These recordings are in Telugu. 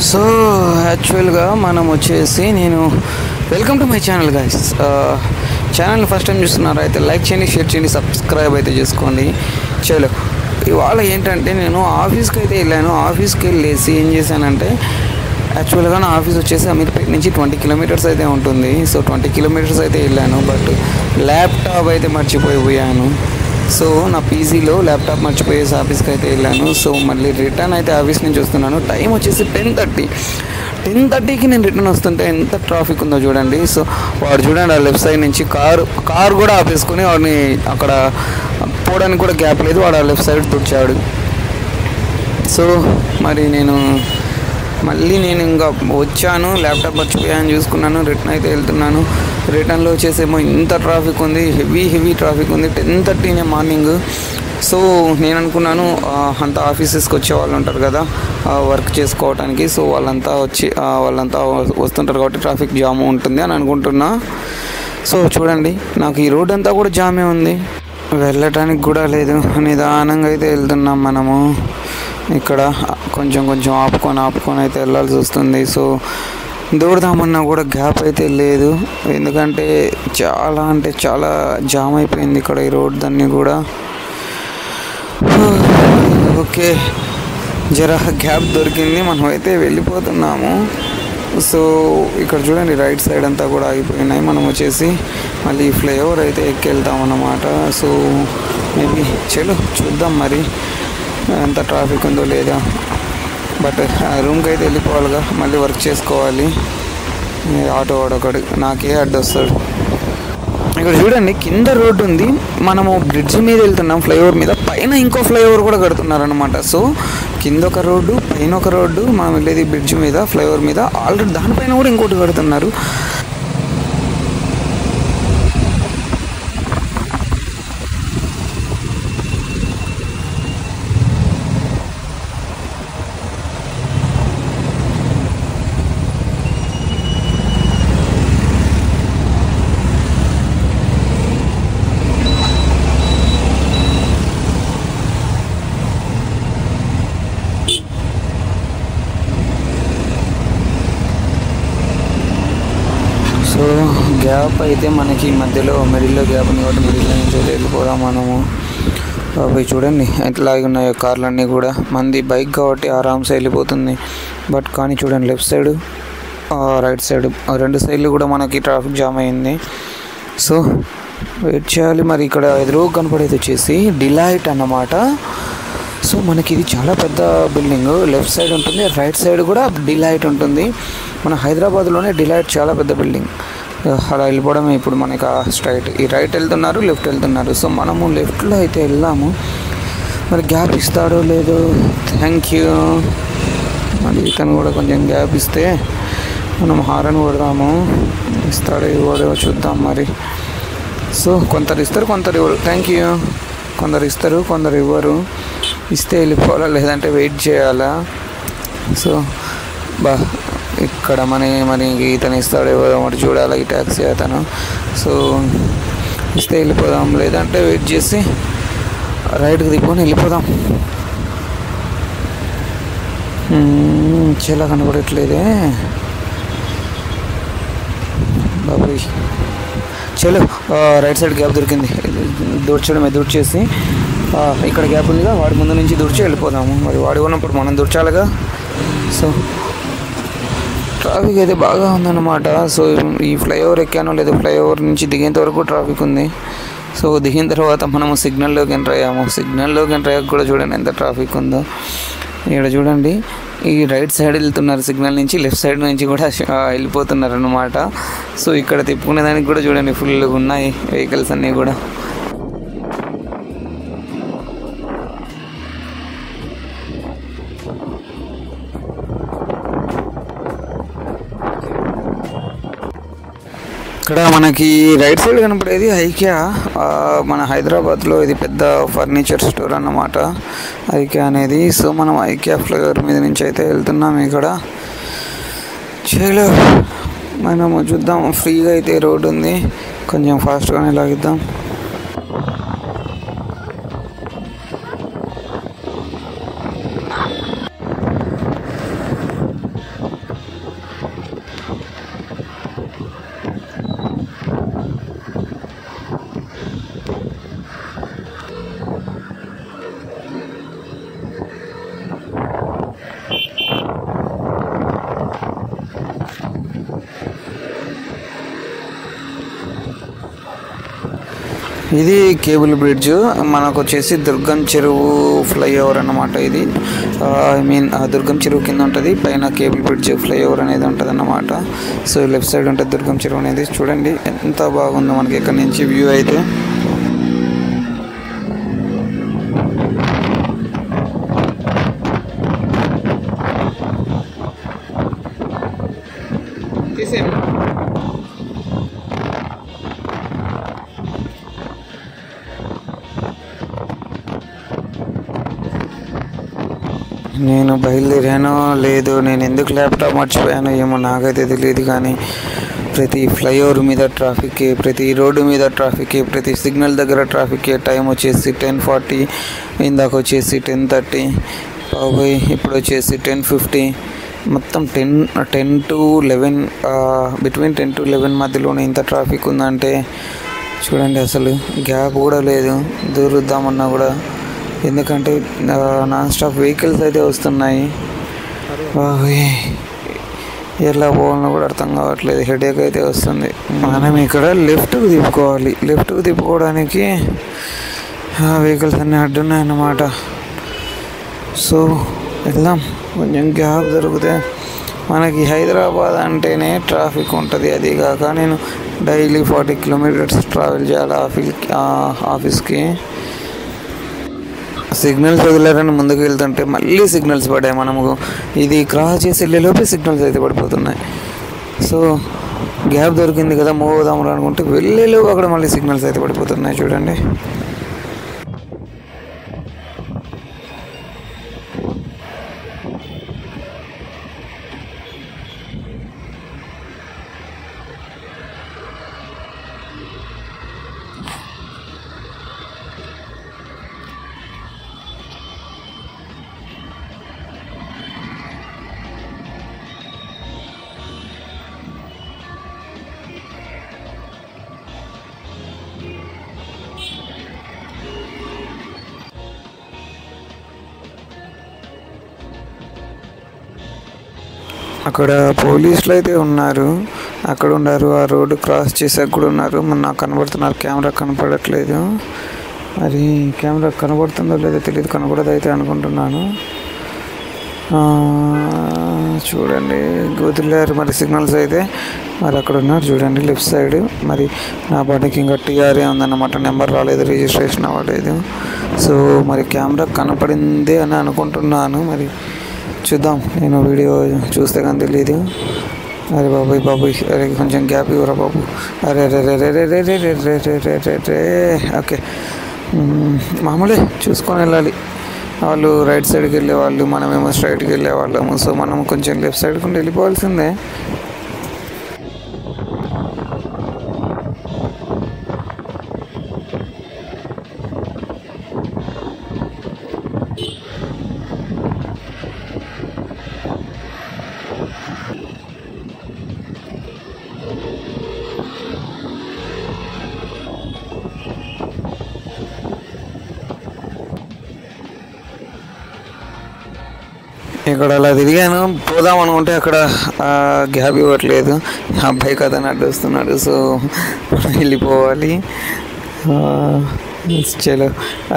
సో యాక్చువల్గా మనం వచ్చేసి welcome to my channel guys. ఛానల్ని ఫస్ట్ టైం చూస్తున్నారా అయితే లైక్ చేయండి, షేర్ చేయండి, సబ్స్క్రైబ్ అయితే చేసుకోండి. చలో ఇవాళ ఏంటంటే నేను ఆఫీస్కి అయితే వెళ్ళాను. ఆఫీస్కి వెళ్ళేసి ఏం చేశానంటే యాక్చువల్గా నా ఆఫీస్ వచ్చేసి అమీర్పేట నుంచి 20 కిలోమీటర్స్ అయితే ఉంటుంది. సో 20 కిలోమీటర్స్ అయితే వెళ్ళాను, బట్ ల్యాప్టాప్ అయితే మర్చిపోయాను. సో నా పీజీలో ల్యాప్టాప్ మర్చిపోయేసి ఆఫీస్కి అయితే వెళ్ళాను. సో మళ్ళీ రిటర్న్ అయితే ఆఫీస్ నుంచి వస్తున్నాను. టైం వచ్చేసి 10:30కి నేను రిటర్న్ వస్తుంటే ఎంత ట్రాఫిక్ ఉందో చూడండి. సో వాడు చూడండి ఆ లెఫ్ట్ సైడ్ నుంచి కార్ కూడా ఆపేసుకొని వాడిని అక్కడ పోవడానికి కూడా గ్యాప్ లేదు, వాడు ఆ లెఫ్ట్ సైడ్ తుడిచాడు. సో మరి నేను ఇంకా వచ్చాను, ల్యాప్టాప్ మర్చిపోయాను, చూసుకున్నాను, రిటర్న్ అయితే వెళ్తున్నాను. రిటర్న్లో వచ్చేసేమో ఇంత ట్రాఫిక్ ఉంది, హెవీ ట్రాఫిక్ ఉంది. 10:30 మార్నింగ్. సో నేను అనుకున్నాను అంతా ఆఫీసెస్కి వచ్చే వాళ్ళు ఉంటారు కదా వర్క్ చేసుకోవడానికి. సో వాళ్ళంతా వస్తుంటారు కాబట్టి ట్రాఫిక్ జామ్ ఉంటుంది అని అనుకుంటున్నా. సో చూడండి నాకు ఈ రోడ్ అంతా కూడా జామే ఉంది, వెళ్ళటానికి కూడా లేదు. నిదానంగా అయితే వెళ్తున్నాం మనము. ఇక్కడ కొంచెం ఆపుకొని అయితే వెళ్ళాల్సి వస్తుంది. సో దూరదామన్నా కూడా గ్యాప్ అయితే లేదు, ఎందుకంటే చాలా జామ్ అయిపోయింది ఇక్కడ ఈ రోడ్ దాన్ని కూడా. ఓకే, జరా గ్యాప్ దొరికింది, మనం అయితే వెళ్ళిపోతున్నాము. సో ఇక్కడ చూడండి రైట్ సైడ్ అంతా కూడా ఆగిపోయినాయి. మనం వచ్చేసి మళ్ళీ ఫ్లైఓవర్ అయితే ఎక్కెళ్తాం అన్నమాట. సో మేబీ చూద్దాం మరి ఎంత ట్రాఫిక్ ఉందో లేదా. బట్ రూమ్కి అయితే వెళ్ళిపోవాలిగా, మళ్ళీ వర్క్ చేసుకోవాలి. ఆటో వాడొకడు నాకే అడ్డొస్తాడు. ఇక్కడ చూడండి కింద రోడ్డు ఉంది, మనము బ్రిడ్జ్ మీద వెళ్తున్నాం, ఫ్లైఓవర్ మీద. పైన ఇంకో ఫ్లైఓవర్ కూడా కడుతున్నారనమాట. సో కింద ఒక రోడ్డు, పైన ఒక రోడ్డు, మనం వెళ్ళేది బ్రిడ్జ్ మీద, ఫ్లైఓవర్ మీద. ఆల్రెడీ దానిపైన కూడా ఇంకోటి కడుతున్నారు. సో గ్యాప్ అయితే మనకి మధ్యలో మిడిల్లో గ్యాప్ ఉంది కాబట్టి మిడిల్లో నుంచి వెళ్ళిపోదాం మనము. అవి చూడండి ఎట్లాగే ఉన్నాయో కార్లన్నీ కూడా. మంది బైక్ కాబట్టి ఆరామ్సే వెళ్ళిపోతుంది. బట్ కానీ చూడండి లెఫ్ట్ సైడ్ రైట్ సైడ్ రెండు సైడ్లు కూడా మనకి ట్రాఫిక్ జామ్ అయింది. సో వెయిట్ చేయాలి. మరి ఇక్కడ ఎదురుగా కనపడేది వచ్చేసి డిలైట్ అన్నమాట. సో మనకి ఇది చాలా పెద్ద బిల్డింగ్, లెఫ్ట్ సైడ్ ఉంటుంది, రైట్ సైడ్ కూడా డిలైట్ ఉంటుంది. మన హైదరాబాద్లోనే డిలైట్ చాలా పెద్ద బిల్డింగ్. అలా వెళ్ళిపోవడమే ఇప్పుడు మనకి స్ట్రైట్. ఈ రైట్ వెళ్తున్నారు, లెఫ్ట్ వెళ్తున్నారు. సో మనము లెఫ్ట్లో అయితే వెళ్దాము. మరి గ్యాప్ ఇస్తాడో లేదో. Thank you. మరి ఇతను కూడా కొంచెం గ్యాప్ ఇస్తే మనం హారన్ కొడదాము. ఇస్తాడో ఇవ్వడో చూద్దాం మరి. సో కొందరు ఇస్తారు, కొందరు ఇవ్వరు. Thank you. కొందరు ఇస్తారు, కొందరు ఇవ్వరు. ఇస్తే వెళ్ళిపోవాలా, లేదంటే వెయిట్ చేయాలా. సో ఇక్కడ మరి ఇతను ఇస్తాడు ఎవరో మరి చూడాలి, ఈ ట్యాక్సీ అతను. సో ఇస్తే వెళ్ళిపోదాం, లేదంటే వెయిట్ చేసి రైట్కి తిప్పుకొని వెళ్ళిపోదాం. చాలా కనపడట్లేదే బాబాయ్. చలో రైట్ సైడ్ గ్యాప్ దొరికింది, దూర్చేసి ఇక్కడ గ్యాప్ ఉందిగా, వాడి ముందు నుంచి దూర్చి వెళ్ళిపోదాము. మరి వాడి ఉన్నప్పుడు మనం దూర్చాలిగా. సో ట్రాఫిక్ అయితే బాగా ఉందన్నమాట. సో ఈ ఫ్లైఓవర్ ఎక్కానో లేదో, ఫ్లైఓవర్ నుంచి దిగేంత వరకు ట్రాఫిక్ ఉంది. సో దిగిన తర్వాత మనము సిగ్నల్లోకి ఎంటర్ అయ్యాము. సిగ్నల్లోకి ఎంటర్ అయ్యాక కూడా చూడండి ఎంత ట్రాఫిక్ ఉందో. ఇక్కడ చూడండి ఈ రైట్ సైడ్ వెళ్తున్నారు సిగ్నల్ నుంచి, లెఫ్ట్ సైడ్ నుంచి కూడా వెళ్ళిపోతున్నారు అన్నమాట. సో ఇక్కడ తిప్పుకునే దానికి కూడా చూడండి ఫుల్గా ఉన్నాయి వెహికల్స్ అన్నీ కూడా. ఇక్కడ మనకి రైట్ సైడ్ కనపడేది ఐకియా. మన హైదరాబాద్లో ఇది పెద్ద ఫర్నిచర్ స్టోర్ అన్నమాట ఐకియా అనేది. సో మనం ఐకియా ఫ్లైఓవర్ మీద నుంచి అయితే వెళ్తున్నాం. ఇక్కడ చలో మనము చూద్దాం. ఫ్రీగా అయితే రోడ్ ఉంది, కొంచెం ఫాస్ట్గానే లాగిద్దాం. ఇది కేబుల్ బ్రిడ్జ్ మనకు వచ్చేసి దుర్గం చెరువు ఫ్లైఓవర్ అన్నమాట. ఇది ఐ మీన్ దుర్గం చెరువు కింద ఉంటుంది, పైన కేబుల్ బ్రిడ్జ్ ఫ్లైఓవర్ అనేది ఉంటుంది అన్నమాట. సో లెఫ్ట్ సైడ్ ఉంటుంది దుర్గం చెరువు అనేది. చూడండి ఎంత బాగుందో మనకి ఇక్కడ నుంచి వ్యూ అయితే. నేను బయలుదేరానో లేదో, నేను ఎందుకు ల్యాప్టాప్ మర్చిపోయానో ఏమో నాకైతే తెలియదు. కానీ ప్రతి ఫ్లైఓవర్ మీద ట్రాఫిక్, ప్రతి రోడ్డు మీద ట్రాఫిక్, ప్రతి సిగ్నల్ దగ్గర ట్రాఫిక్. టైం వచ్చేసి 10:40, ఇందాక వచ్చేసి 10:30, బాబోయ్ ఇప్పుడు వచ్చేసి 10:50. మొత్తం 10 to 11, బిట్వీన్ 10 to 11 మధ్యలోనే ఇంత ట్రాఫిక్ ఉందంటే చూడండి. అసలు గ్యాప్ కూడా లేదు దూరుద్దామన్నా కూడా, ఎందుకంటే నాన్ స్టాప్ వెహికల్స్ అయితే వస్తున్నాయి. ఎలా పోవాలన్నా కూడా అర్థం కావట్లేదు, హెడేక్ అయితే వస్తుంది. మనం ఇక్కడ లెఫ్ట్కు తిప్పుకోవాలి. లెఫ్ట్కు తిప్పుకోవడానికి వెహికల్స్ అన్నీ అడ్డున్నాయన్నమాట. సో వెళ్దాం, కొంచెం గ్యాప్ దొరికితే. మనకి హైదరాబాద్ అంటేనే ట్రాఫిక్ ఉంటుంది. అది కాక నేను డైలీ 40 kilometers ట్రావెల్ చేయాలి ఆఫీస్కి. సిగ్నల్స్ వదిలేరని ముందుకు వెళ్తుంటే మళ్ళీ సిగ్నల్స్ పడ్డాయి. మనము ఇది క్రాస్ చేసి వెళ్ళేలోపే సిగ్నల్స్ అయితే పడిపోతున్నాయి. సో గ్యాప్ దొరికింది కదా మూవ్ అవుదాము అనుకుంటే వెళ్ళేలోపు అక్కడ మళ్ళీ సిగ్నల్స్ అయితే పడిపోతున్నాయి. చూడండి అక్కడ పోలీసులు అయితే ఉన్నారు, అక్కడ ఉన్నారు. ఆ రోడ్డు క్రాస్ చేసాక కూడా ఉన్నారు. నాకు కనబడుతున్నారు, కెమెరా కనపడట్లేదు. మరి కెమెరా కనబడుతుందో లేదో తెలియదు, కనబడదు అయితే అనుకుంటున్నాను. చూడండి వదిలేరు మరి సిగ్నల్స్ అయితే. మరి అక్కడ ఉన్నారు చూడండి లెఫ్ట్ సైడ్. మరి నా బండికి ఇంకా టీఆర్ఏ ఉందన్నమాట, నెంబర్ రాలేదు, రిజిస్ట్రేషన్ అవ్వలేదు. సో మరి కెమెరా కనపడింది అని అనుకుంటున్నాను. మరి చూద్దాం, నేను వీడియో చూస్తే కానీ తెలియదు. అరే బాబోయ్ అరే కొంచెం గ్యాప్ ఇవ్వరా బాబు. అరే రే రే రే రే రే రే రే రే రే రే రే రే. ఓకే, మామూలే చూసుకొని వెళ్ళాలి. వాళ్ళు రైట్ సైడ్కి వెళ్ళేవాళ్ళు, మనమేమో స్ట్రైట్కి వెళ్ళేవాళ్ళము. సో మనం కొంచెం లెఫ్ట్ సైడ్కి వెళ్ళిపోవాల్సిందే. ఇక్కడ అలా తిరిగాను, పోదాం అనుకుంటే అక్కడ గ్యాప్ ఇవ్వట్లేదు. అబ్బాయి కథ నడుస్తున్నాడు. సో వెళ్ళిపోవాలి. చలో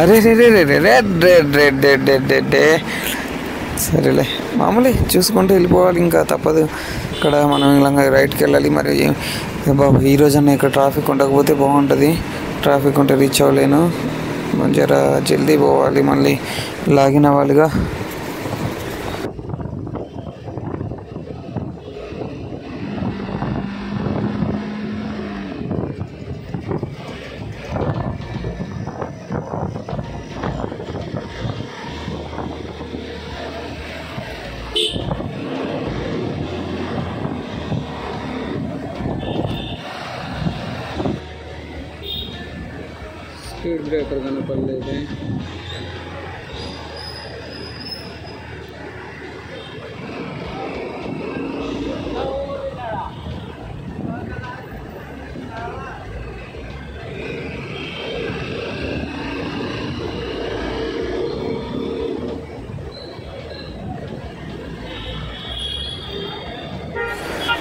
అరే రే రే రే రే రే రే రే రే రే రే. సరేలే, మామూలే చూసుకుంటూ వెళ్ళిపోవాలి, ఇంకా తప్పదు. ఇక్కడ మనం ఇలా రైట్కి వెళ్ళాలి. మరి బాబు ఈరోజన్నా ఇక్కడ ట్రాఫిక్ ఉండకపోతే బాగుంటుంది. ట్రాఫిక్ ఉంటే రీచ్ అవ్వలేను. జర జల్దీ పోవాలి, మళ్ళీ లాగిన వాళ్ళుగా. స్పీడ్ బ్రేకర్ కనపడలేదు.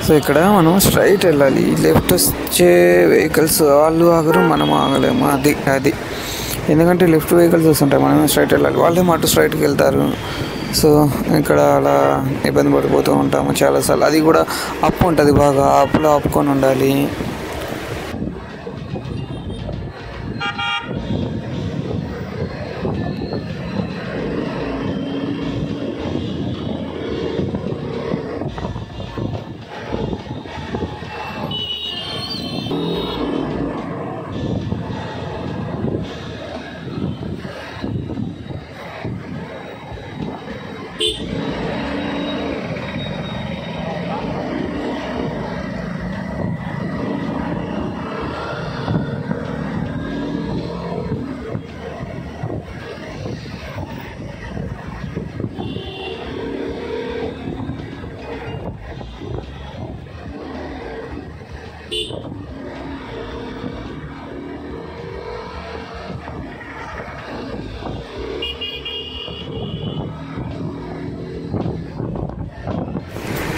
సో ఇక్కడ మనం స్ట్రైట్ వెళ్ళాలి. లెఫ్ట్ వచ్చే వెహికల్స్ వాళ్ళు ఆగరు, మనం ఆగలేము. అది ఎందుకంటే లెఫ్ట్ వెహికల్స్ వస్తుంటాయి, మనమే స్ట్రైట్ వెళ్ళాలి, వాళ్ళేమో అటు స్ట్రైట్కి వెళ్తారు. సో ఇక్కడ అలా ఇబ్బంది పడిపోతూ ఉంటాము చాలాసార్లు. అది కూడా అప్పు ఉంటుంది, బాగా అప్పులో ఆపుకొని ఉండాలి.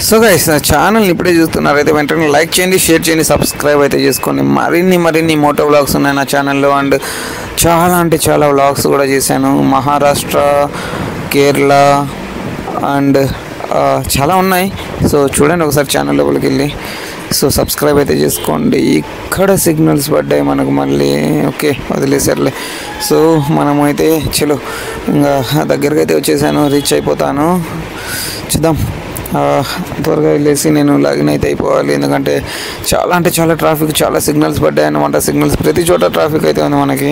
సో గైస్, నా ఛానల్ని ఇప్పుడే చూస్తున్నారైతే వెంటనే లైక్ చేయండి, షేర్ చేయండి, సబ్స్క్రైబ్ అయితే చేసుకోండి. మరిన్ని మోటో వ్లాగ్స్ ఉన్నాయి నా ఛానల్లో. అండ్ చాలా వ్లాగ్స్ కూడా చేశాను. మహారాష్ట్ర, కేరళ అండ్ చాలా ఉన్నాయి. సో చూడండి ఒకసారి ఛానల్ లోపలికి వెళ్ళి. సో సబ్స్క్రైబ్ అయితే చేసుకోండి. ఇక్కడ సిగ్నల్స్ పడ్డాయి మనకు మళ్ళీ. ఓకే, వదిలేసారులే. సో మనము అయితే చలో ఇంకా దగ్గరికి అయితే వచ్చేసాను, రీచ్ అయిపోతాను. చూద్దాం, త్వరగా వెళ్ళేసి నేను లాగిన్ అయితే అయిపోవాలి. ఎందుకంటే చాలా ట్రాఫిక్, చాలా సిగ్నల్స్ పడ్డాయి అన్నమాట. సిగ్నల్స్ ప్రతి చోట ట్రాఫిక్ అయితే ఉంది మనకి.